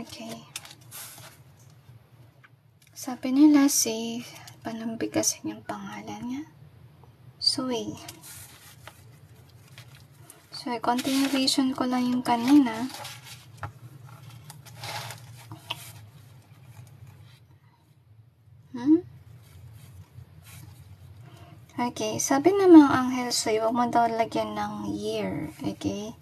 Okay. Sabi nila si, paano bigkasin yung pangalan niya? Sui. So, continuation ko lang yung kanina. Okay, sabi naman ang anghel sa'yo, huwag mo daw lagyan ng year. Okay?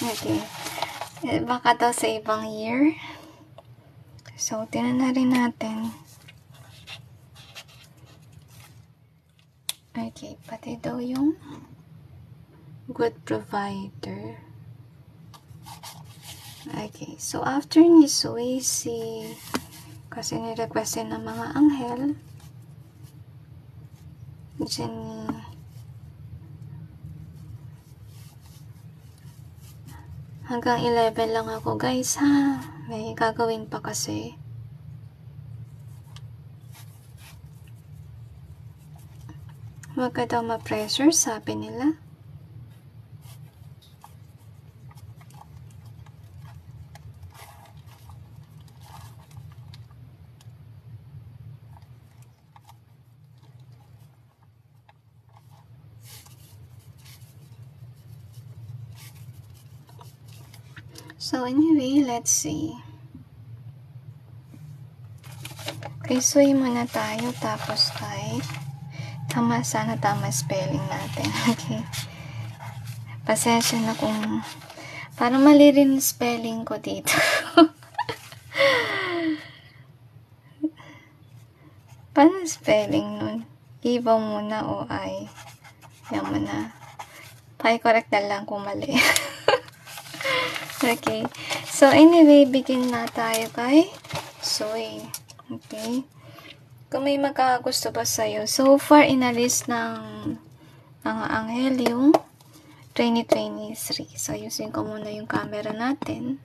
Okay. Baka daw sa ibang year. So, tinan na rin natin. Okay, pati daw yung good provider. Okay, so after ni Sui, kasi ni-requestin ng mga anghel, Jenny, hanggang 11 lang ako guys ha, may gagawin pa kasi. Huwag ka daw ma-pressure, sabi nila. So anyway, let's see. Okay, Sui muna tayo, tapos kay sana tama spelling natin. Okay. Pasensya na kung parang mali rin spelling ko dito. Paano spelling nun? Iba muna o I. Yan muna. Pa-correct na lang kung mali. Okay. So anyway, begin na tayo kay Sui. Okay. Kung may magkagusto ba sa'yo. So far, inalis ng mga anghel yung 2023. So, ayusin ko muna yung camera natin.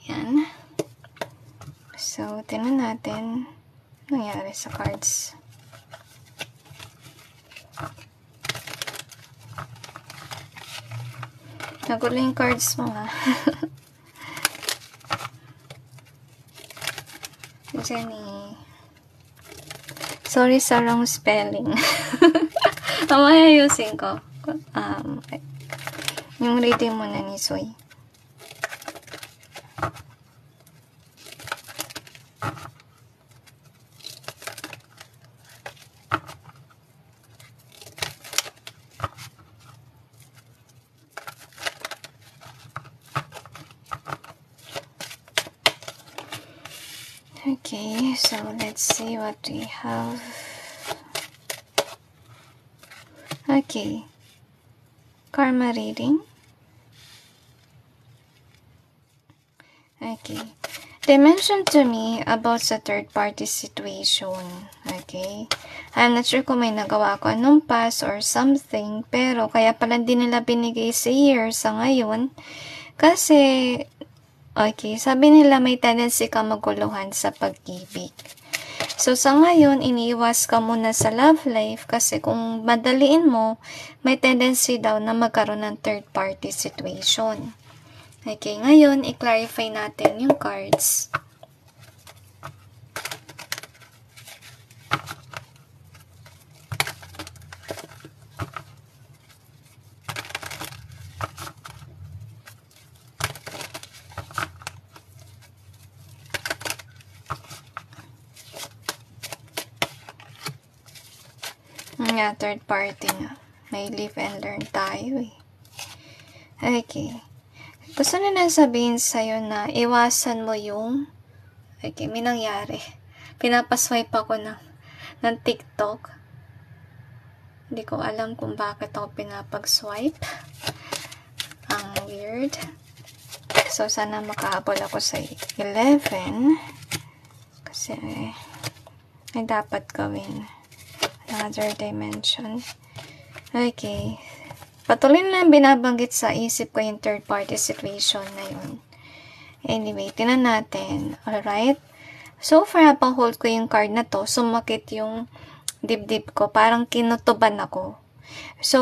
Yan. So, tingnan natin nangyari sa cards. Nagulo yung cards mo ha. Jenny. Sorry sa wrong spelling. Mamaya ayusin ko. Yung reading muna ni Sui. Okay, so let's see what we have. Okay. Karma reading. Okay. They mentioned to me about sa third party situation. Okay. I'm not sure kung may nagawa ko anong past or something, pero kaya pala din nila binigay sa year sa ngayon. Kasi, okay, sabi nila may tendency ka maguluhan sa pag-ibig. So, sa ngayon, iniiwas ka muna sa love life kasi kung madaliin mo, may tendency daw na magkaroon ng third party situation. Okay, ngayon, i-clarify natin yung cards. Nga, third party nga. May live and learn tayo eh. Okay. Gusto na sabihin sa'yo na iwasan mo yung okay, may nangyari. Pinapaswipe ako ng TikTok. Hindi ko alam kung bakit ako pinapag-swipe. Ang weird. So, sana makahabol ako sa 11. Kasi may dapat gawin. Another dimension. Okay. Patuloy na lang binabanggit sa isip ko yung third party situation na yun. Anyway, tinan natin. Alright? So far, habang hold ko yung card na to, sumakit yung dibdib ko. Parang kinutuban ako. So,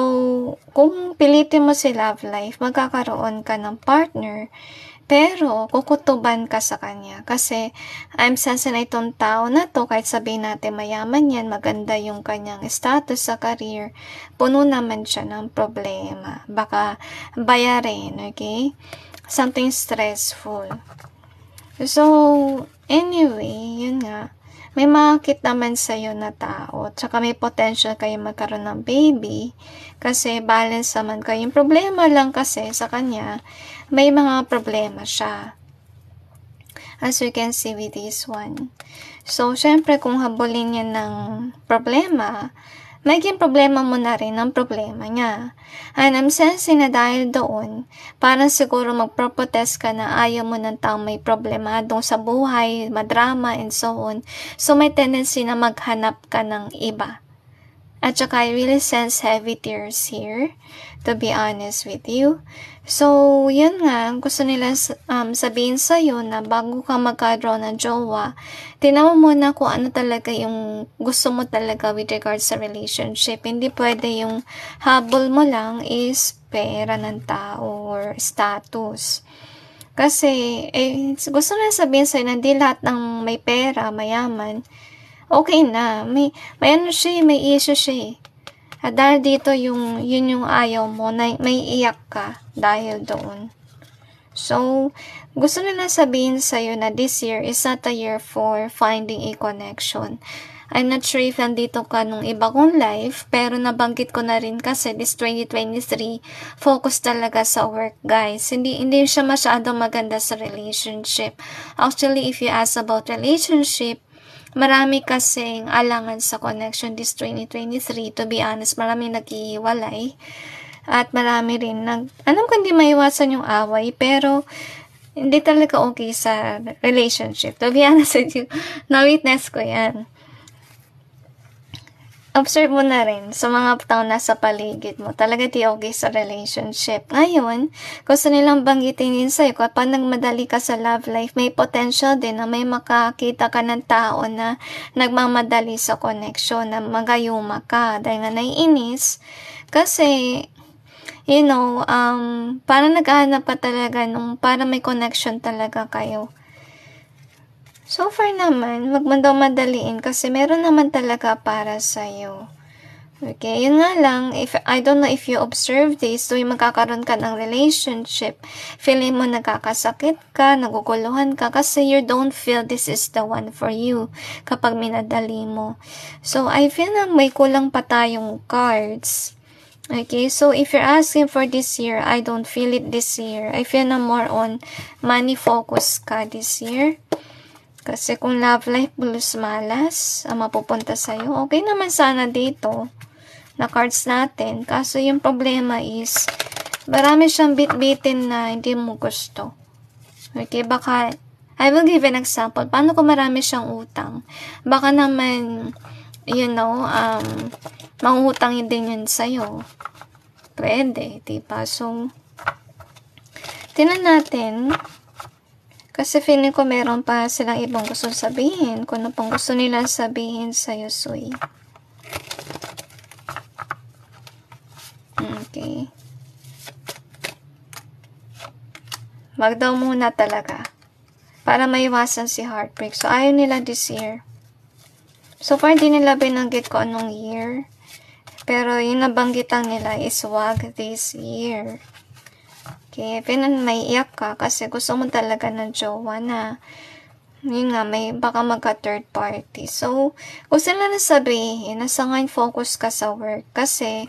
kung pilitin mo si love life, magkakaroon ka ng partner, pero kukutuban ka sa kanya. Kasi, I'm sensing na itong tao na to, kahit sabihin natin mayaman yan, maganda yung kanyang status sa career, puno naman siya ng problema. Baka bayarin, okay? Something stressful. So, anyway, yun nga. May makakit naman sa'yo na tao. Tsaka may potential kayo magkaroon ng baby. Kasi balance naman kayo. Yung problema lang kasi sa kanya, may mga problema siya. As you can see with this one. So, syempre, kung habulin niya ng problema, maging problema mo na rin ang problema niya. And I'm sensing na dahil doon, parang siguro magpro-protest ka na ayaw mo ng taong may problemadong sa buhay, madrama, and so on. So may tendency na maghanap ka ng iba. At saka I really sense heavy tears here, to be honest with you. So, yun nga, gusto nila sabihin sa'yo na bago ka magkaroon ng jowa, tinaw mo muna kung ano talaga yung gusto mo talaga with regards sa relationship. Hindi pwede yung habol mo lang is pera ng tao or status. Kasi, gusto nila sabihin sa'yo na hindi lahat ng may pera, mayaman, okay na. May ano siya, may issue siya. At dahil dito, yun yung ayaw mo, na may iyak ka dahil doon. So, gusto nila sabihin sa'yo na this year is not a year for finding a connection. I'm not sure if nandito ka nung iba kong life, pero nabanggit ko na rin kasi this 2023, focus talaga sa work, guys. Hindi siya masyadong maganda sa relationship. Actually, if you ask about relationship, marami kasing alangan sa connection this 2023. To be honest, marami naghihiwalay. At marami rin alam ko hindi maiwasan yung away, pero hindi talaga okay sa relationship. To be honest with you, na-witness ko yan. Observe mo na rin sa mga taong nasa paligid mo. Talaga di okay sa relationship. Ngayon, gusto nilang banggitin din sa'yo, kapag nagmadali ka sa love life, may potential din na may makakita ka ng tao na nagmamadali sa connection, na magayuma ka. Dahil nga naiinis. Kasi, parang naghahanap pa talaga para may connection talaga kayo. So far naman, madaliin kasi meron naman talaga para sa'yo. Okay, yun nga lang, I don't know if you observe this, tuwing magkakaroon ka ng relationship, feeling mo nagkakasakit ka, naguguluhan ka, kasi you don't feel this is the one for you kapag minadali mo. So, I feel na may kulang pa tayong cards. Okay, so if you're asking for this year, I don't feel it this year. I feel na more on money focus ka this year. Kasi kung love life, bulus malas, ang mapupunta sa'yo, okay naman sana dito na cards natin. Kaso yung problema is, marami siyang bit-bitin na hindi mo gusto. Okay, baka, I will give an example. Paano kung marami siyang utang? Baka naman, mangutang din yun sa'yo. Pwede, diba? So, tinan natin. Kasi feeling ko meron pa silang ibang gusto sabihin. Kung ano pang gusto nila sabihin sa'yo, Sui. Okay. Wag daw muna talaga. Para maiwasan si heartbreak. So, ayaw nila this year. So far, di nila binanggit ko anong year. Pero yung nabanggitan nila is wag this year. Okay, may iyak ka kasi gusto mo talaga ng jowa na yun nga, baka magka third party. So, gusto nila sabihin na sa ngayon focus ka sa work kasi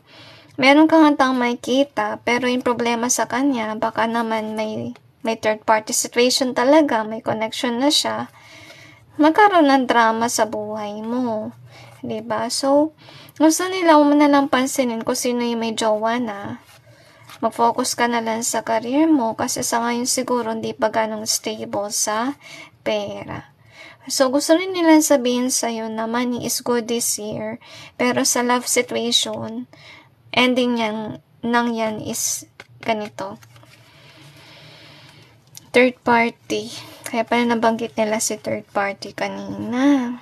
meron kang hantang makita pero yung problema sa kanya, baka naman may third party situation talaga, may connection na siya, magkaroon ng drama sa buhay mo. Diba? So, gusto nila mo na lang pansinin kung sino yung may jowa na. Mag-focus ka na lang sa career mo kasi sa ngayon siguro hindi pa ganong stable sa pera. So, gusto rin nila sabihin sa'yo na money is good this year, pero sa love situation, ending niyang nang yan is ganito. Third party. Kaya pala nabanggit nila si third party kanina.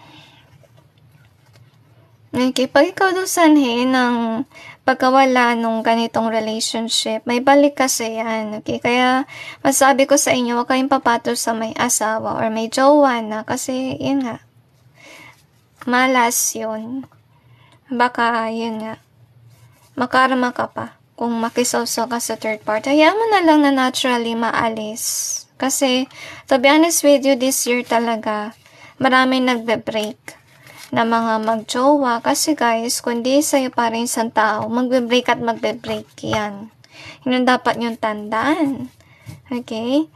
Okay, pag ikaw daw sanhi ng pagkawala nung ganitong relationship, may balik kasi yan, okay? Kaya, masabi ko sa inyo, huwag kayong papatol sa may asawa or may jowa na kasi, yun nga, malas yun. Baka, yun nga, makarama ka pa kung makisawsaw ka sa third party. Hayaan mo na lang na naturally maalis. Kasi, to be honest with you, this year talaga, maraming nagbe-break na mga magjowa. Kasi guys, kundi sa'yo pa rin isang tao, magbe-break at magbe-break yan. Yun ang dapat yung tandaan. Okay?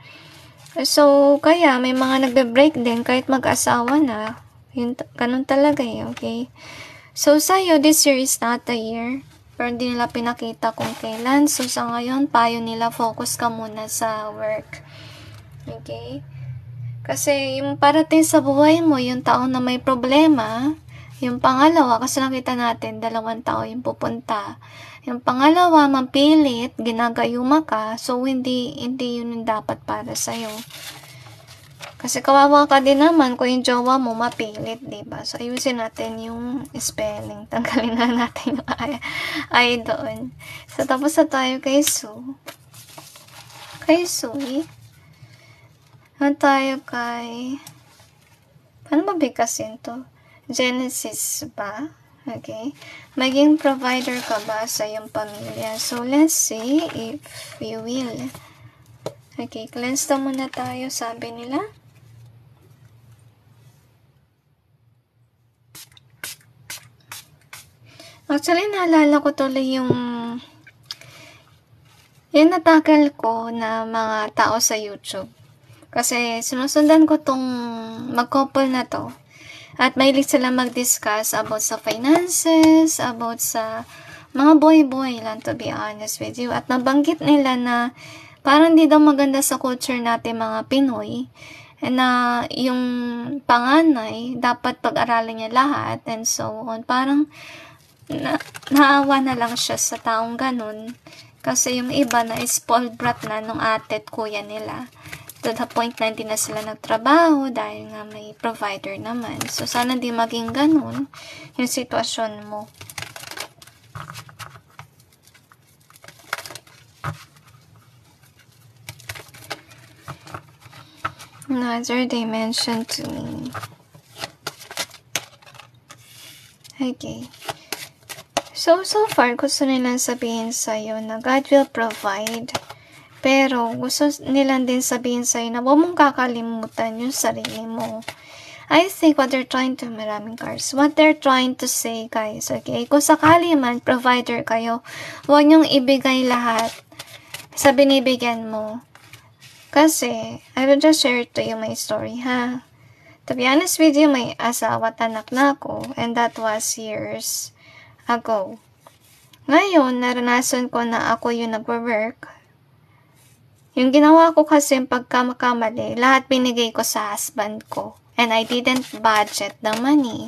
So, kaya may mga nagbe-break din kahit mag-asawa na. Yun, ganun talaga eh, okay? So, sa'yo, this year is not the year. Pero hindi nila pinakita kung kailan. So, sa ngayon, payo nila, focus ka muna sa work. Okay? Kasi yung parating sa buhay mo, yung taong na may problema, yung pangalawa, kasi nakita natin, 2 tao yung pupunta. Yung pangalawa, mapilit, ginagayuma ka, so hindi yun yung dapat para sa'yo. Kasi kawawa ka din naman kung yung jowa mo mapilit, diba? So, ayusin natin yung spelling. Tanggalin na natin yung ay doon. So, tapos na tayo kay Sue. Kay Sue, tayo kay, paano mabigkasin to? Genesis ba? Okay. Maging provider ka ba sa iyong pamilya? So, let's see if you will. Okay, cleanse na muna tayo, sabi nila. Actually, naalala ko tuloy yung natakal ko na mga tao sa YouTube. Kasi sinusundan ko tong mag-couple na to. At mahilig sila mag-discuss about sa finances, about sa mga boy-boy lang, to be honest with you. At nabanggit nila na parang di daw maganda sa culture natin mga Pinoy na yung panganay dapat pag-aralin niya lahat and so on. Parang naawa na lang siya sa taong ganun. Kasi yung iba na spoiled brat na nung ate at kuya nila. To the point na hindi na sila nagtrabaho dahil nga may provider naman. So, sana di maging ganun yung sitwasyon mo. Another dimension to me. Okay. So far, gusto nilang sabihin sa'yo na God will provide. Pero, gusto nilang din sabihin sa'yo na huwag mong kakalimutan yung sarili mo. I think what they're trying to, maraming cards, what they're trying to say, guys, okay? Kung sakali man, provider kayo, huwag niyong ibigay lahat sa binibigyan mo. Kasi, I will just share to you my story, ha? To be honest with you, may asawa at anak na ako, and that was years ago. Ngayon, naranasan ko na ako yung nagwo-work. Yung ginawa ko kasi pagkamakamali, lahat binigay ko sa husband ko. And I didn't budget the money.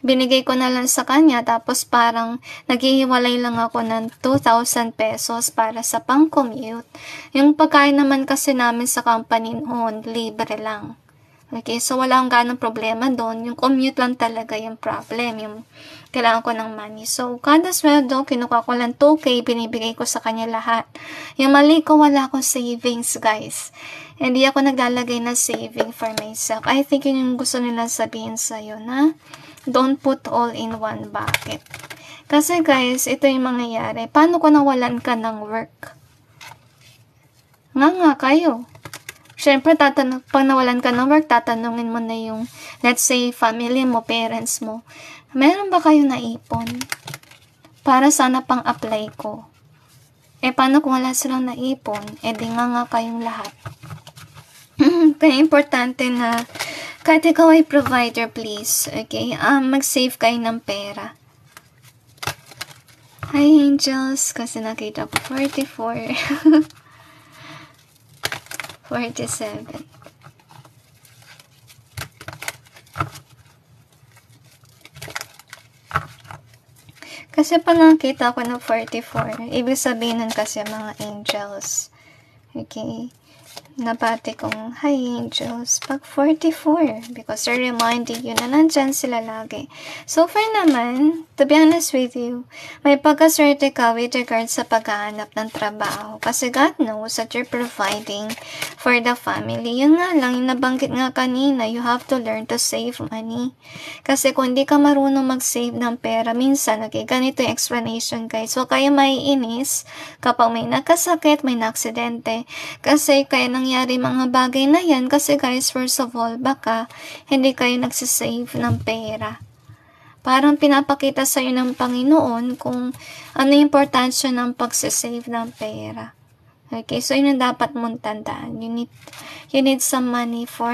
Binigay ko na lang sa kanya, tapos parang naghihiwalay lang ako ng 2,000 pesos para sa pang-commute. Yung pagkain naman kasi namin sa company noon, libre lang. Okay, so wala akong ganong problema doon. Yung commute lang talaga yung problem, yung kailangan ko ng money. So, kada sweldo, kinuha ko lang 2K, binibigay ko sa kanya lahat. Yung mali ko, wala akong savings, guys. Hindi ako naglalagay na saving for myself. I think yun yung gusto nilang sabihin sa'yo na don't put all in one bucket. Kasi guys, ito yung mangyayari. Paano kung nawalan ka ng work? Nga kayo. Siyempre, pag nawalan ka ng work, tatanungin mo na yung, let's say, family mo, parents mo, meron ba kayo naipon? Para sana pang-apply ko. Paano kung wala silang naipon? Di nga kayong lahat. Kaya importante na, kahit ikaw ay provider, please, okay? Mag-save kayo ng pera. Hi, angels, kasi nakita ko 44. 47. Kasi pa nakita ko ng 44, ibig sabihin nun kasi mga angels. Okay? Nabati kong, hi angels, pag 44, because they're reminding you na nandyan sila lagi. So far naman, to be honest with you, may pagkaswerte ka with regards sa paghahanap ng trabaho. Kasi God knows that you're providing for the family. Yun nga lang, yung nabanggit nga kanina, you have to learn to save money. Kasi kung hindi ka marunong mag-save ng pera, minsan, okay, ganito yung explanation guys. So, kayo maiinis kapag may nakasakit, may naksidente. Kasi kaya nangyari mga bagay na yan kasi guys, first of all, baka hindi kayo nagsisave ng pera. Parang pinapakita sa'yo ng Panginoon kung ano yung importansya ng pagsisave ng pera. Okay, so yun ang dapat mong tandaan. You need some money for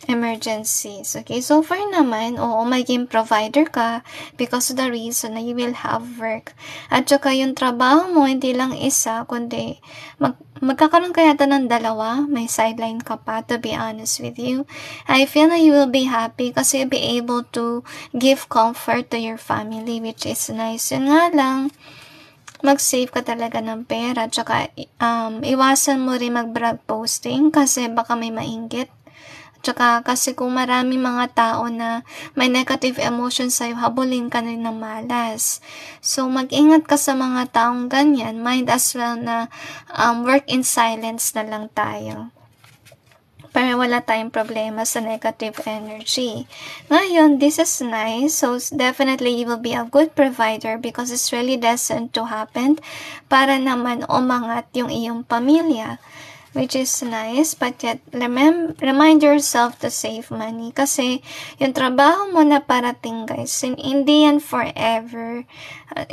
emergencies. Okay, so far naman, oo, maging provider ka because of the reason na you will have work. At saka yung trabaho mo, hindi lang isa, kundi magkakaroon ka yata ng dalawa, may sideline ka pa, to be honest with you. I feel na you will be happy kasi you'll be able to give comfort to your family, which is nice. Yun nga lang, mag-save ka talaga ng pera, tsaka iwasan mo rin mag-brag posting kasi baka may mainggit. Tsaka kasi kung marami mga tao na may negative emotions sa'yo, habulin ka rin ng malas. So, mag-ingat ka sa mga taong ganyan. Might as well na work in silence na lang tayo. Para wala tayong problema sa negative energy. Ngayon, this is nice. So, definitely you will be a good provider because it's really destined to happen para naman umangat yung iyong pamilya. Which is nice, but yet remind yourself to save money kasi yung trabaho mo na parating guys, hindi yan forever.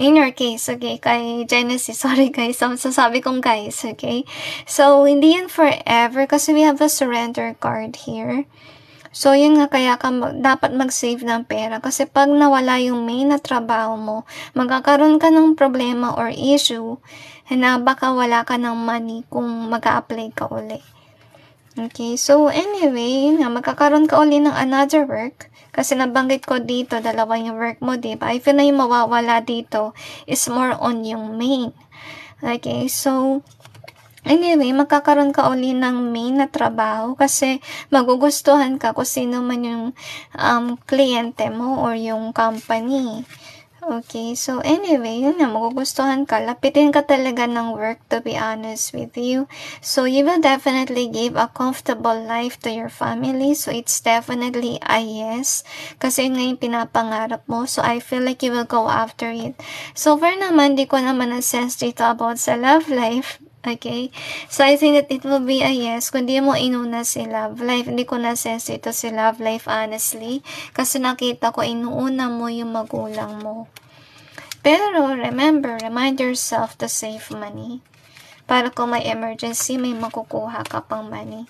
In your case, okay, kay Genesis, sorry guys, sasabi kong guys, okay? So, hindi yan forever kasi we have a surrender card here. So, yun nga, kaya ka dapat mag-save ng pera kasi pag nawala yung main na trabaho mo, magkakaroon ka ng problema or issue na baka wala ka ng money kung mag-a-apply ka uli. Okay, so anyway, yun nga, magkakaroon ka uli ng another work kasi nabanggit ko dito, dalawa yung work mo, diba? I feel na yung mawawala dito is more on yung main. Okay, so anyway, magkakaroon ka uli ng main na trabaho kasi magugustuhan ka kung sino man yung kliyente mo or yung company. Okay, so anyway, yun nga, magugustuhan ka. Lapitin ka talaga ng work, to be honest with you. So, you will definitely give a comfortable life to your family. So, it's definitely a yes. Kasi yun nga yung pinapangarap mo. So, I feel like you will go after it. So, far naman, di ko naman na-sense dito about sa love life. Okay? So, I think that it will be a yes. Kung di mo inuna si love life, hindi ko na-sense ito si love life, honestly. Kasi nakita ko, inuuna mo yung magulang mo. Pero, remember, remind yourself to save money. Para kung may emergency, may makukuha ka pang money.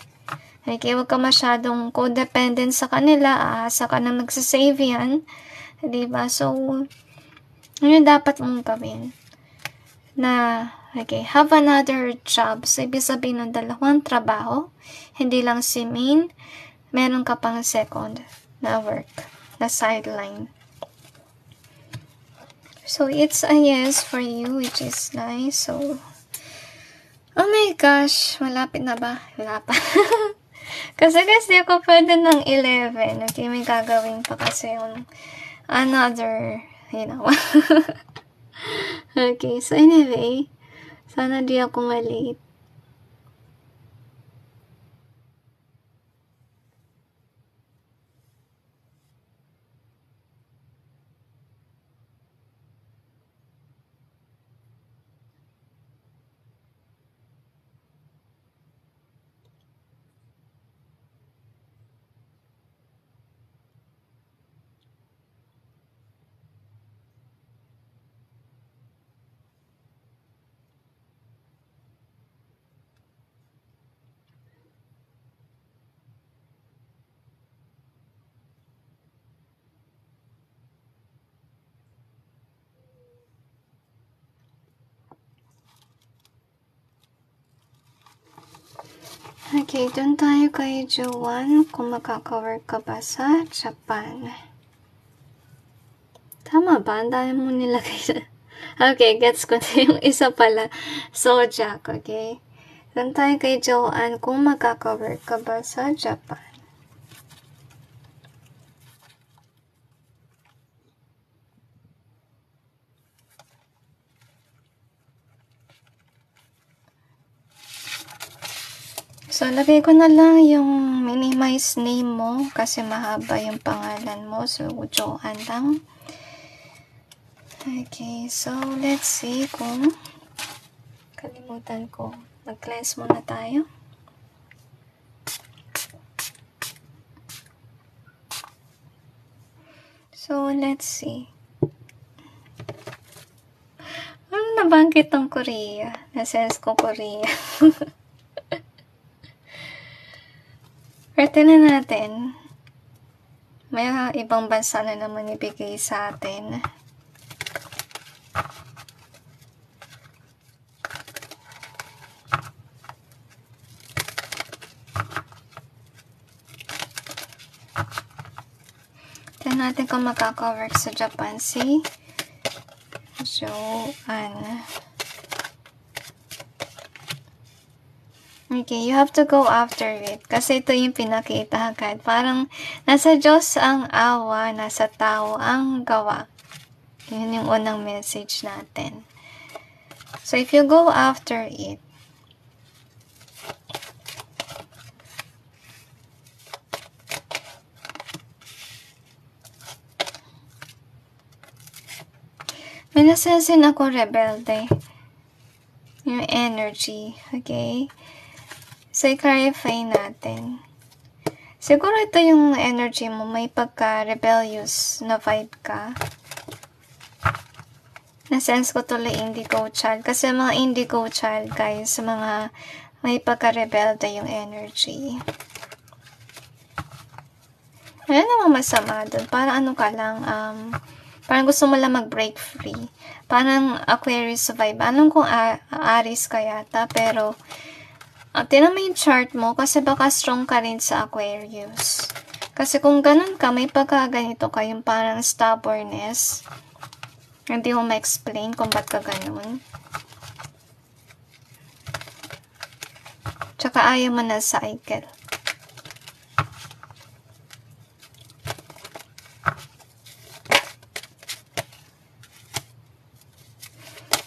Okay? Huwag ka masyadong codependent sa kanila. Aasa ka nang nagsasave yan. Diba? So, yun dapat mong gawin. Okay, have another job. So, ibig sabihin ng dalawang trabaho. Hindi lang si main. Meron ka pang second na work. Na sideline. So, it's a yes for you, which is nice. So, oh my gosh. Malapit na ba? Wala pa. Kasi ako pwede ng 11. Okay, may gagawin pa kasi yung another, Okay, so anyway. Sana di ako malate. Okay, dun tayo kay Joanne kung makaka-work ka ba sa Japan. Tama Tama ba? Ang dami mo nilagay. Okay, gets ko na yung isa pala. Sojak, okay? Doon tayo kay Joanne kung magkaka-work ka ba sa Japan. So, lagay ko na lang yung minimize name mo kasi mahaba yung pangalan mo. So, Joanne lang. Okay, so let's see kung kalimutan ko. Mag-cleanse muna tayo. So, let's see. Ano nabanggit ng Korea? Na-sense ko Korea. Pero na natin. May ibang bansa na naman ibigay sa atin. Tignan natin kung makaka-work sa Japan si Joanne. Okay, you have to go after it. Kasi ito yung pinakita agad. Parang nasa Diyos ang awa, nasa tao ang gawa. Yun yung unang message natin. So if you go after it, may nasensin ako rebelde. Yung energy, okay? So, i-clarify natin. Siguro ito yung energy mo, may pagka-rebellious na vibe ka. Na-sense ko tuloy indigo child. Kasi mga indigo child, guys, mga may pagka-rebelde yung energy. Ano namang masama doon? Parang ano ka lang, parang gusto mo lang mag-break free. Parang Aquarius vibe. Alam kong Aries ka yata, pero tinan mo yung chart mo kasi baka strong ka rin sa Aquarius. Kasi kung ganun ka, may pagkaganito ka, yung parang stubbornness. Hindi mo ma-explain kung ba't ka ganun. Tsaka ayaw mo na cycle.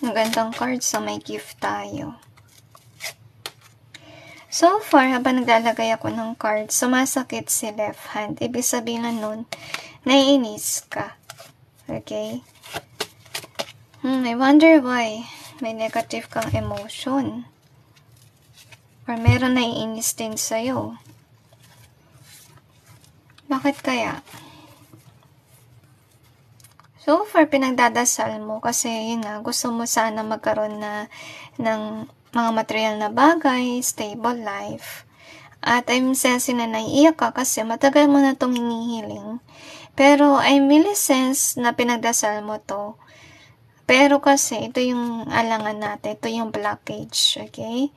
Magandang card, so may gift tayo. So far, habang naglalagay ako ng card, sumasakit si left hand. Ibig sabihin nun, naiinis ka. Okay? I wonder why may negative kang emotion. Or meron naiinis din sa'yo. Bakit kaya? So far, pinagdadasal mo kasi yun nga, gusto mo sana magkaroon ng mga material na bagay, stable life. At I'm sensing na naiiyak ka kasi matagal mo na itong hinihiling. Pero I'm really sense na pinagdasal mo to. Pero kasi ito yung alangan natin, ito yung blockage, okay?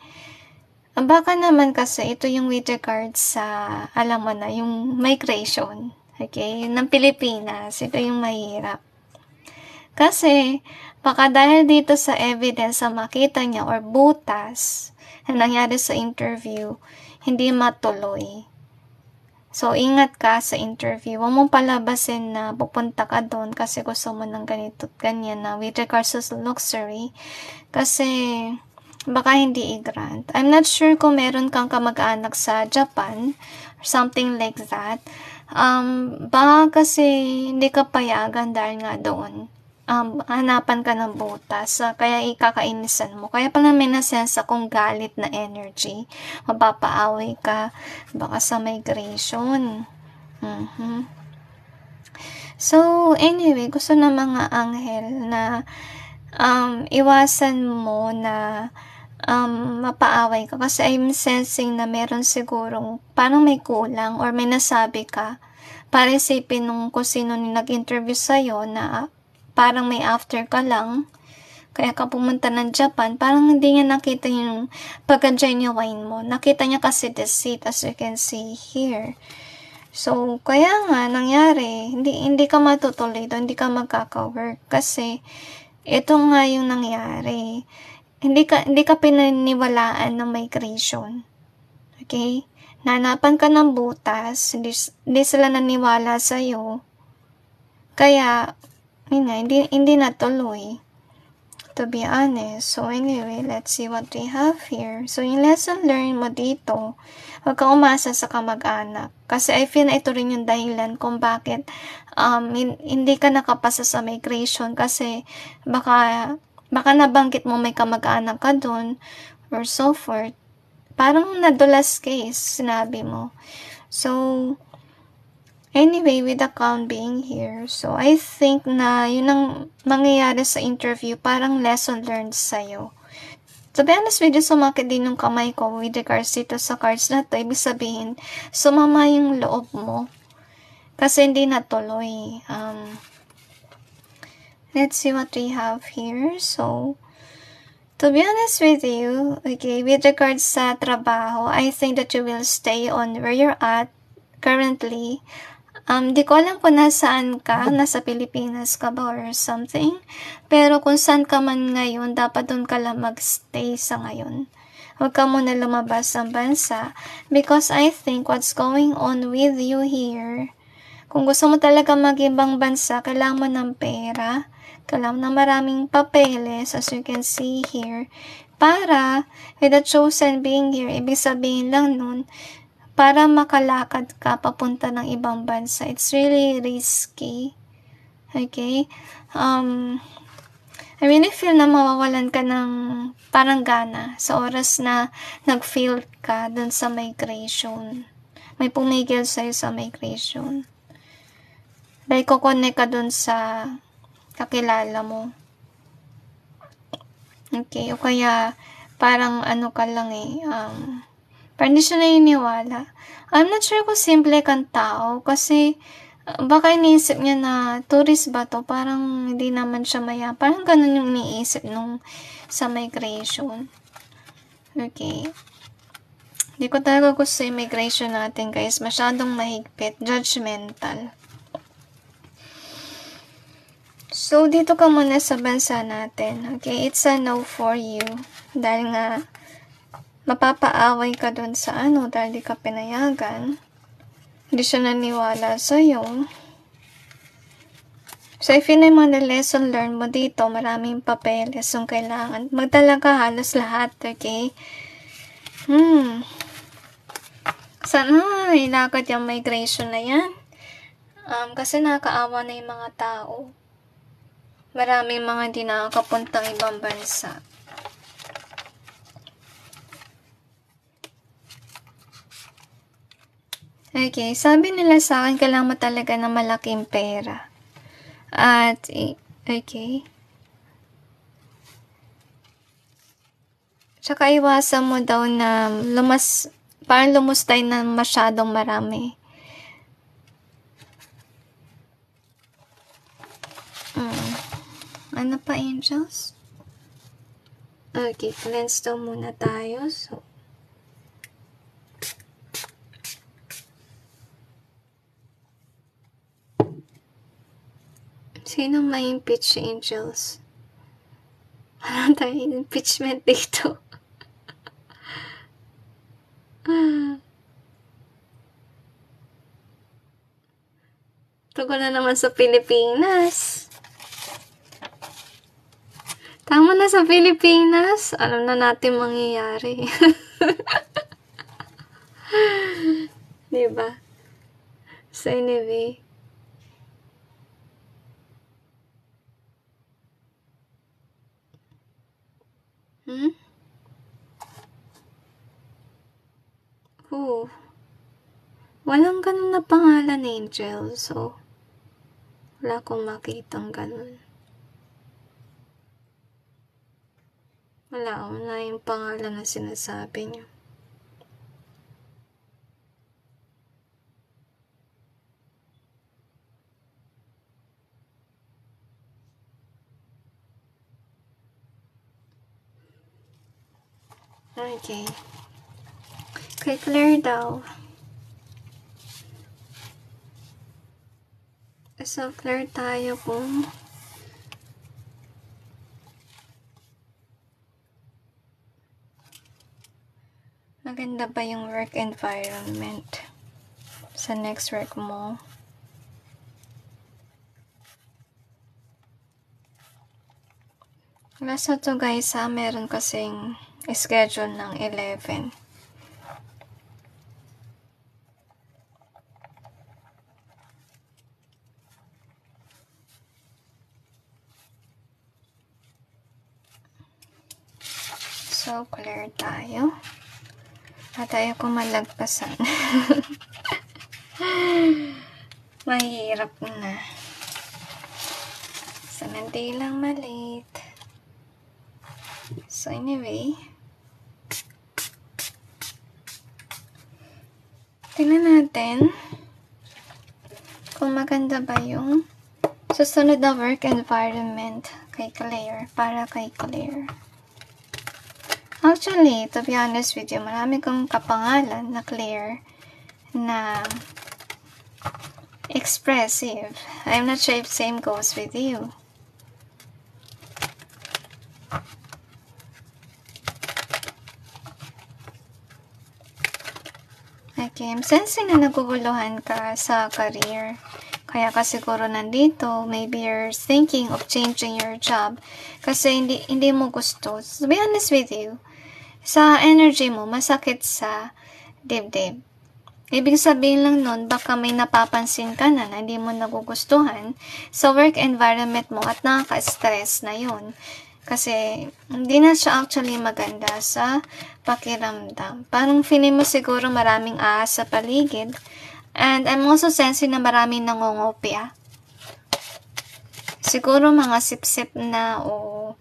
Baka naman kasi ito yung with regards sa, alam mo na, yung migration, okay? Ng Pilipinas, ito yung mahirap. Kasi, baka dahil dito sa evidence na makita niya or butas na nangyari sa interview, hindi matuloy. So, ingat ka sa interview. Huwag mong palabasin na pupunta ka doon kasi gusto mo ng ganito at ganyan na with regards to luxury. Kasi, baka hindi i-grant. I'm not sure kung meron kang kamag-anak sa Japan or something like that. Baka kasi hindi ka payagan dahil nga doon. Hanapan ka ng butas, kaya ikakainisan mo. Kaya pala may nasensa kung galit na energy. Mapapaaway ka, baka sa migration. So, anyway, gusto ng mga anghel na iwasan mo na mapaaway ka. Kasi I'm sensing na meron sigurong parang may kulang or may nasabi ka para isipin nung kung sino nag-interview sa'yo na parang may after ka lang, kaya ka pumunta ng Japan, parang hindi niya nakita yung pagka-genuine mo. Nakita niya kasi deceit, as you can see here. So, kaya nga, nangyari, hindi ka matutuloy doon, hindi ka magkaka-work. Kasi, ito nga yung nangyari. Hindi ka pinaniwalaan ng migration. Okay? Nahanapan ka ng butas, hindi sila naniwala sa'yo. Kaya, hindi natuloy. To be honest. So, anyway, let's see what we have here. So, yung lesson learned mo dito, huwag kang umasa sa kamag-anak. Kasi I feel na ito rin yung dahilan kung bakit hindi ka nakapasa sa migration. Kasi baka nabanggit mo may kamag-anak ka dun or so forth. Parang nadulas case, sinabi mo. So, anyway, with the count being here, so I think na yun ang mangyayari sa interview, parang lesson learned sa'yo. To be honest with you, sumakit din yung kamay ko with regards dito sa cards na to. Ibig sabihin, sumama yung loob mo. Kasi hindi natuloy. Let's see what we have here. So, to be honest with you, okay, with regards sa trabaho, I think that you will stay on where you're at currently. Di ko alam kung nasaan ka, nasa Pilipinas ka ba or something. Pero kung saan ka man ngayon, dapat doon ka lang magstay sa ngayon. Huwag ka muna lumabas ng bansa. Because I think what's going on with you here, kung gusto mo talaga mag-ibang bansa, kailangan mo ng pera, kailangan mo ng maraming papeles, as you can see here, para, with the chosen being here, ibig sabihin lang nun, para makalakad ka papunta ng ibang bansa. It's really risky. Okay? I really feel na mawawalan ka ng parang gana sa oras na nag-fail ka dun sa migration. May pumigil sa'yo sa migration. Dahil kukonek ka dun sa kakilala mo. Okay? O kaya, parang ano ka lang parang hindi siya naniniwala. I'm not sure kung simple kang tao kasi baka iniisip niya na tourist ba to, parang hindi naman siya maya. Parang ganun yung iniisip nung sa migration. Okay. Hindi ko talaga gusto yung migration natin, guys. Masyadong mahigpit. Judgmental. So, dito ka muna sa bansa natin. Okay? It's a no for you. Dahil nga, mapapaaway ka dun sa dahil di ka pinayagan. Hindi siya naniwala sa'yo. So, if yun ay mga lesson learned mo dito, maraming papeles yung kailangan. Magdala ka halos lahat, okay? Sana ilakad yung migration na yan. Kasi nakakaawa na yung mga tao. Maraming mga hindi nakakapuntang ibang bansa. Okay, sabi nila sa akin, kailangan mo talaga ng malaking pera. At, okay. Tsaka iwasan mo daw na parang lumustay na masyadong marami. Ano pa, angels? Okay, cleanse daw muna tayo. So, sinong may impeach, angels? Ano tayo impeachment dito? Tugon na naman sa Pilipinas. Tama na sa Pilipinas. Alam na natin mangyayari. Diba? So anyway. Walang ganun na pangalan, angel. So, wala akong makitang ganun. Wala yung pangalan na sinasabi niyo. Okay. Okay, clear daw. So, clear tayo kung maganda ba yung work environment sa next work mo. Last na to guys ha, meron kasing schedule ng 11. So, clear tayo. At tayo kung malagpasan. Mahirap na. Samantilang malit. So, anyway. Tingnan natin kung maganda ba yung susunod na work environment kay Claire, para kay Claire. Actually, to be honest with you, marami kong kapangalan na Claire na expressive. I'm not sure if same goes with you. Okay, I'm sensing na naguguluhan ka sa career. Kaya ka siguro nandito, maybe you're thinking of changing your job kasi hindi mo gusto. To be honest with you, sa energy mo, masakit sa dibdib. Ibig sabihin lang nun, baka may napapansin ka na hindi mo nagugustuhan sa work environment mo at nakaka-stress na yun. Kasi hindi na siya actually maganda sa pakiramdam. Parang feeling mo siguro maraming ahas sa paligid. And I'm also sensing na maraming nangungopia. Siguro mga sip-sip na o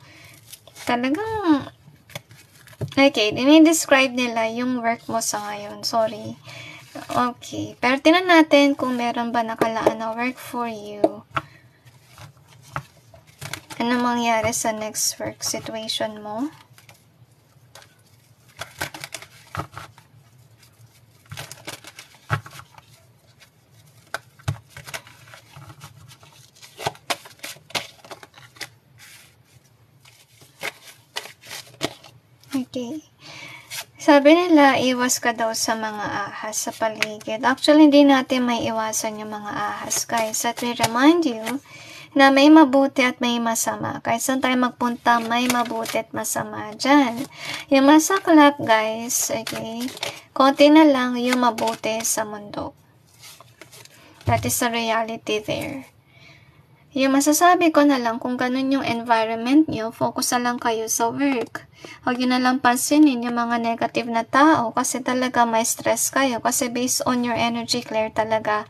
talagang okay, dinidescribe nila yung work mo sa ngayon. Sorry. Okay. Pero tingnan natin kung meron ba nakalaan na work for you. Ano mangyari sa next work situation mo? Okay. Sabi nila, iwas ka daw sa mga ahas sa paligid. Actually, hindi natin may iwasan yung mga ahas, guys. At we remind you na may mabuti at may masama. Kahit saan tayo magpunta, may mabuti at masama dyan. Yung masaklap, guys, okay, konti na lang yung mabuti sa mundo. That is the reality there. Yung masasabi ko na lang, kung ganun yung environment nyo, focus na lang kayo sa work. Huwag nyo na lang pansinin yung mga negative na tao kasi talaga may stress kayo. Kasi based on your energy, Claire, talaga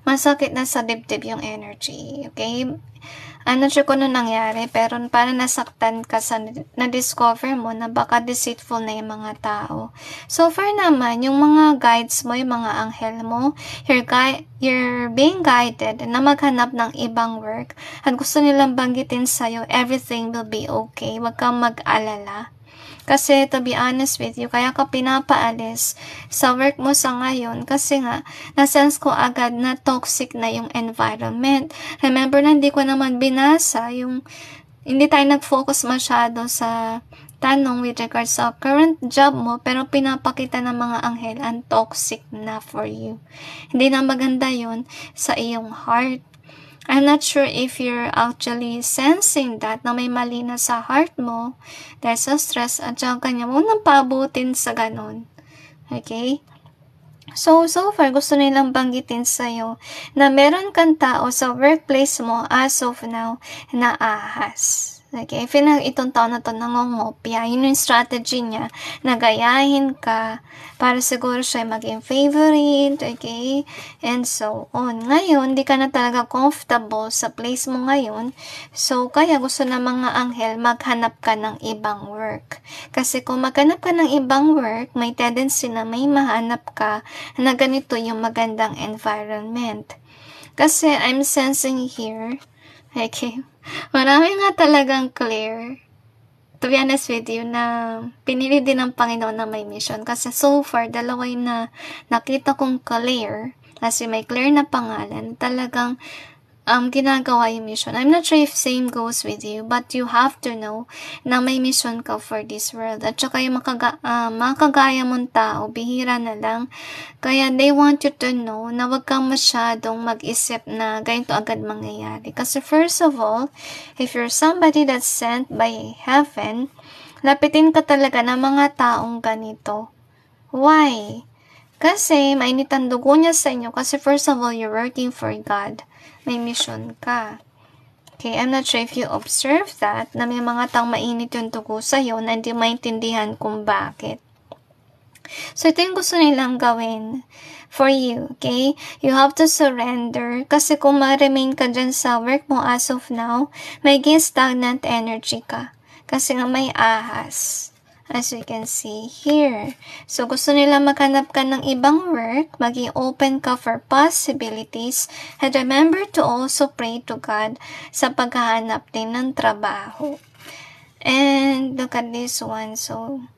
masakit na sa dibdib yung energy. Okay? I'm not sure kung ano nangyari, pero parang nasaktan ka sa na-discover mo na baka deceitful na yung mga tao. So far naman, yung mga guides mo, yung mga anghel mo, you're being guided na maghanap ng ibang work. At gusto nilang banggitin sa'yo, everything will be okay. Huwag kang mag-alala. Kasi, to be honest with you, kaya ka pinapaalis sa work mo sa ngayon kasi nga, nasense ko agad na toxic na yung environment. Remember na hindi ko naman binasa yung, hindi tayo nag-focus masyado sa tanong with regards sa current job mo, pero pinapakita ng mga anghel ang toxic na for you. Hindi na maganda yun sa iyong heart. I'm not sure if you're actually sensing that na may mali na sa heart mo dahil sa stress at saka kanya mo nang paabutin sa ganun. Okay? So far, gusto nilang banggitin sa'yo na meron kang tao sa workplace mo as of now na ahas. Okay, itong taon na to nangongopya. Yun yung strategy niya, nagayahin ka para siguro siya maging favorite, okay, and so on. Ngayon, di ka na talaga comfortable sa place mo ngayon, so kaya gusto ng mga anghel maghanap ka ng ibang work. Kasi kung maghanap ka ng ibang work, may tendency na may mahanap ka na ganito yung magandang environment. Kasi I'm sensing here, okay, marami nga talagang clear, to be honest with you, na pinili din ng Panginoon na may mission. Kasi so far, dalawa na nakita kong clear, kasi may clear na pangalan, talagang ginagawa yung mission. I'm not sure if same goes with you, but you have to know na may mission ka for this world. At saka yung makagaya mong tao, bihira na lang. Kaya they want you to know na wag kang masyadong mag-isip na ganito agad mangyayari. Kasi first of all, if you're somebody that's sent by heaven, lapitin ka talaga ng mga taong ganito. Why? Kasi mainit ang dugo niya sa inyo. Kasi first of all, you're working for God. May mission ka. Okay, I'm not sure if you observe that, na may mga taong mainit yung dugo sa'yo na hindi maintindihan kung bakit. So, ito yung gusto nilang gawin for you, okay? You have to surrender kasi kung ma-remain ka dyan sa work mo as of now, may stagnant energy ka. Kasi nga may ahas. As you can see here. So, gusto nila maghanap ka ng ibang work, maging open ka for possibilities, and remember to also pray to God sa paghahanap din ng trabaho. And look at this one. So,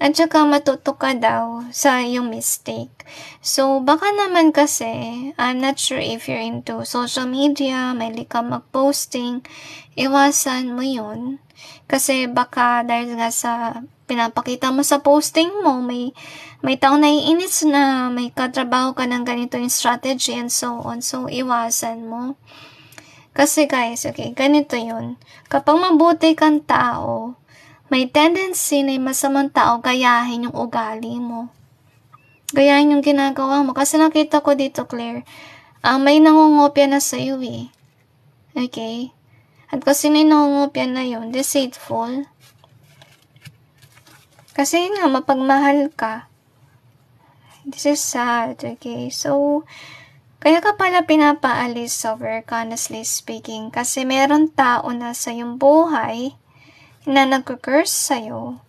at saka matuto ka daw sa iyong mistake. So, baka naman kasi, I'm not sure if you're into social media, mahilig ka mag-posting, iwasan mo yun. Kasi baka dahil nga sa pinapakita mo sa posting mo, may taong naiinis na may katrabaho ka ng ganito yung strategy and so on. So, iwasan mo. Kasi guys, okay, ganito yun. Kapag mabuti kang tao, may tendency na yung masamang tao gayahin yung ugali mo. Gayahin yung ginagawa mo. Kasi nakita ko dito, Claire, may nangungopia na sa'yo eh. Okay? At kasi na yung nangungopia na yun, deceitful. Kasi nga, mapagmahal ka. This is sad, okay? So, kaya ka pala pinapaalis sa work, honestly speaking. Kasi meron tao na sa iyong buhay na nag-curse sa'yo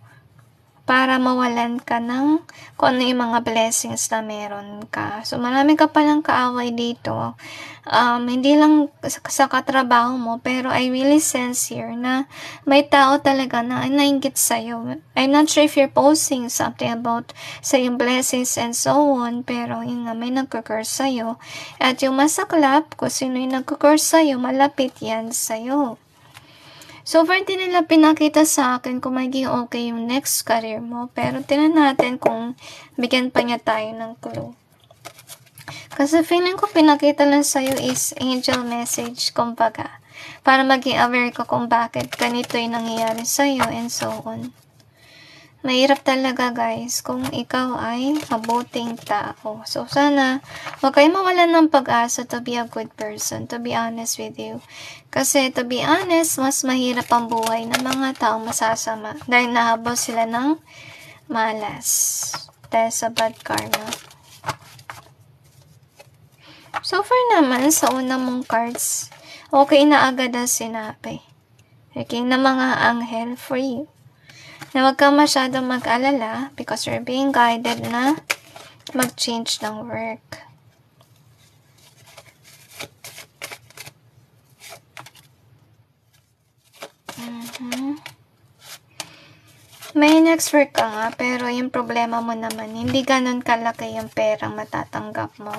para mawalan ka ng kung ano yung mga blessings na meron ka. So, marami ka palang kaaway dito. Hindi lang sa katrabaho mo, pero I really sense here na may tao talaga na nainggit sa'yo. I'm not sure if you're posting something about sa yung blessings and so on, pero yun nga, may nagkukurse sa'yo. At yung masaklap, kung sino yung nagkukurse sa'yo, malapit yan sa'yo. So far, di nila pinakita sa akin kung magiging okay yung next career mo. Pero tinan natin kung bigyan pa niya tayo ng clue. Kasi feeling ko pinakita lang sa'yo is angel message, kumbaga. Para maging aware ka kung bakit ganito yung nangyayari sa'yo and so on. Mahirap talaga guys kung ikaw ay mabuting tao. So sana huwag kayo mawalan ng pag-asa to be a good person, to be honest with you. Kasi to be honest, mas mahirap ang buhay ng mga taong masasama dahil nahabol sila ng malas dahil sa bad karma. So far naman sa unang mong cards, okay na agad ang sinabi. Okay na mga anghel for you. Na huwag kang masyadong mag-alala because you're being guided na mag-change ng work. May next work ka nga, pero yung problema mo naman, hindi ganun kalaki yung perang matatanggap mo.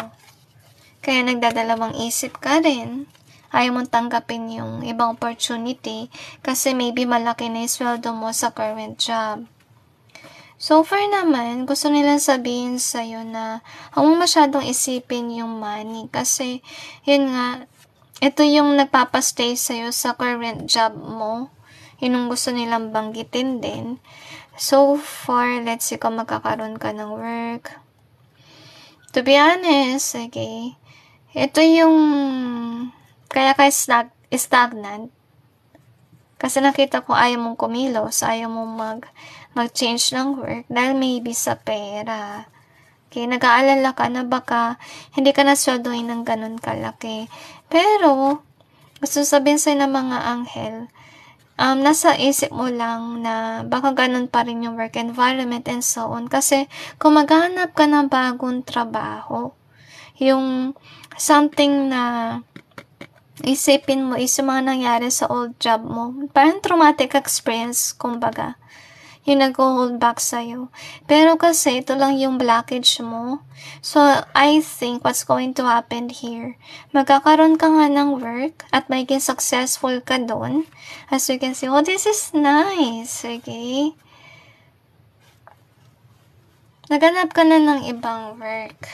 Kaya nagdadalawang isip ka rin. Ayaw mong tanggapin yung ibang opportunity kasi maybe malaki na yung sweldo mo sa current job. So far naman, gusto nilang sabihin sa'yo na huwag mong masyadong isipin yung money kasi yun nga, ito yung nagpapastay sa'yo sa current job mo. Yun yung gusto nilang banggitin din. So far, let's see kung magkakaroon ka ng work. To be honest, okay, ito yung kaya ka stagnant. Kasi nakita ko ayaw mong kumilos, ayaw mong mag-change ng work dahil maybe sa pera. Okay, nag-aalala ka na baka hindi ka nasweldohin ng ganun kalaki. Pero, gusto sabihin sa'yo ng mga anghel, nasa isip mo lang na baka ganun pa rin yung work environment and so on. Kasi, kung maghahanap ka ng bagong trabaho, yung something na isipin mo is yung mga nangyari sa old job mo. Parang traumatic experience, kumbaga. yung nag-hold back sa'yo. Pero kasi, ito lang yung blockage mo. So, I think what's going to happen here, magkakaroon ka nga ng work at magiging successful ka doon. As you can see, oh, this is nice, okay? Naganap ka na ng ibang work.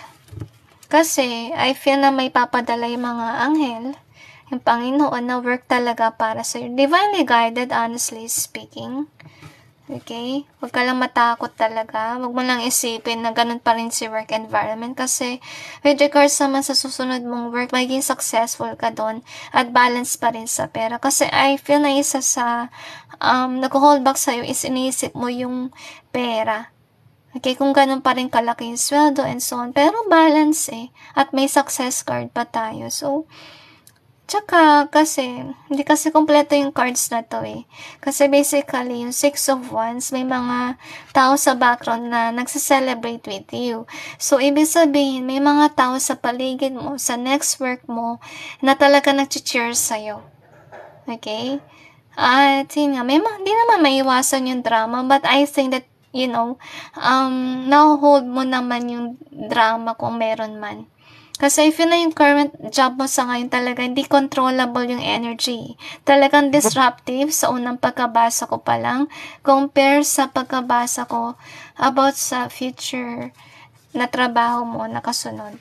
Kasi, I feel na may papadala yung mga anghel, yung Panginoon na work talaga para sa'yo. Divinely guided, honestly speaking. Okay? Huwag ka lang matakot talaga. Huwag mo lang isipin na ganun pa rin si work environment. Kasi, with regards naman sa susunod mong work, magiging successful ka doon at balance pa rin sa pera. Kasi, I feel na isa sa nag-hold back sa'yo is iniisip mo yung pera. Okay, kung ganun pa rin kalaki yung sweldo and so on. Pero balance At may success card pa tayo. So, tsaka, kasi, hindi kasi kompleto yung cards na to Kasi basically, yung 6 of Wands, may mga tao sa background na nagsaselebrate with you. So, ibig sabihin, may mga tao sa paligid mo, sa next work mo, na talaga nag-cheer sa'yo. Okay? At, yun nga, hindi naman maiwasan yung drama, but I think that, now-hold mo naman yung drama kung meron man. Kasi I feel na yung current job mo sa ngayon talaga, hindi controllable yung energy. Talagang disruptive sa unang pagkabasa ko pa lang, compare sa pagkabasa ko about sa future na trabaho mo na kasunod.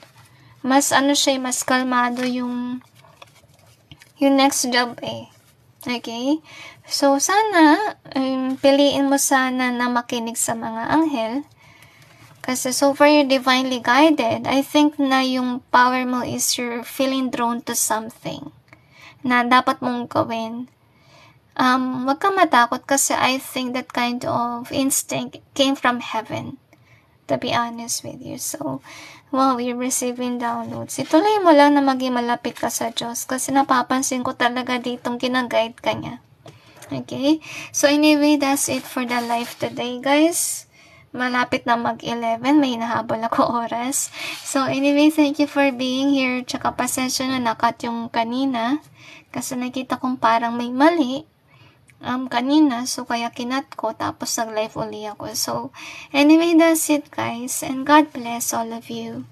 Mas mas kalmado yung next job Okay? So, sana, piliin mo sana na makinig sa mga anghel. Kasi so far you're divinely guided. I think na yung power mo is you're feeling drawn to something na dapat mong gawin. Wag kang matakot kasi I think that kind of instinct came from heaven, to be honest with you. So, wow, you're receiving downloads. Ituloy mo lang na maging malapit ka sa Diyos kasi napapansin ko talaga ditong ginaguide ka niya. Okay? So, anyway, that's it for the live today, guys. Malapit na mag-11. May nahabol ako oras. So, anyway, thank you for being here. Tsaka pasensya na nakat yung kanina. Kasi nakita kong parang may mali. Kanina. So, kaya kinat ko. Tapos nag-live uli ako. So, anyway, that's it, guys. And God bless all of you.